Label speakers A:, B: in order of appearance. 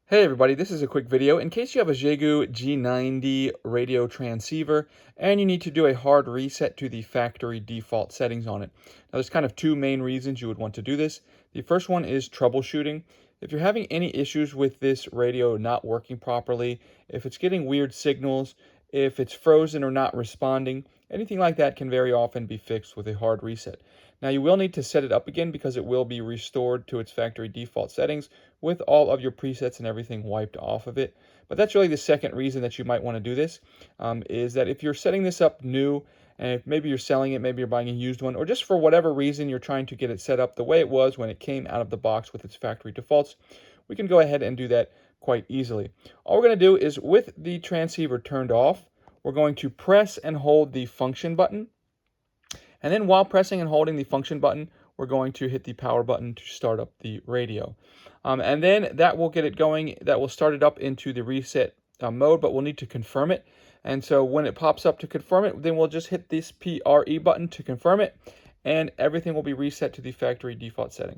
A: Hey everybody, this is a quick video. In case you have a Xiegu G90 radio transceiver and you need to do a hard reset to the factory default settings on it. Now there's kind of two main reasons you would want to do this. The first one is troubleshooting. If you're having any issues with this radio not working properly, if it's getting weird signals, if it's frozen or not responding, anything like that can very often be fixed with a hard reset. Now you will need to set it up again because it will be restored to its factory default settings with all of your presets and everything wiped off of it. But that's really the second reason that you might want to do this, is that if you're setting this up new, and if maybe you're selling it, maybe you're buying a used one, or just for whatever reason you're trying to get it set up the way it was when it came out of the box with its factory defaults, we can go ahead and do that quite easily. All we're going to do is, with the transceiver turned off, we're going to press and hold the function button. And then while pressing and holding the function button, we're going to hit the power button to start up the radio. And then that will get it going. That will start it up into the reset mode, but we'll need to confirm it. And so when it pops up to confirm it, then we'll just hit this PRE button to confirm it, and everything will be reset to the factory default settings.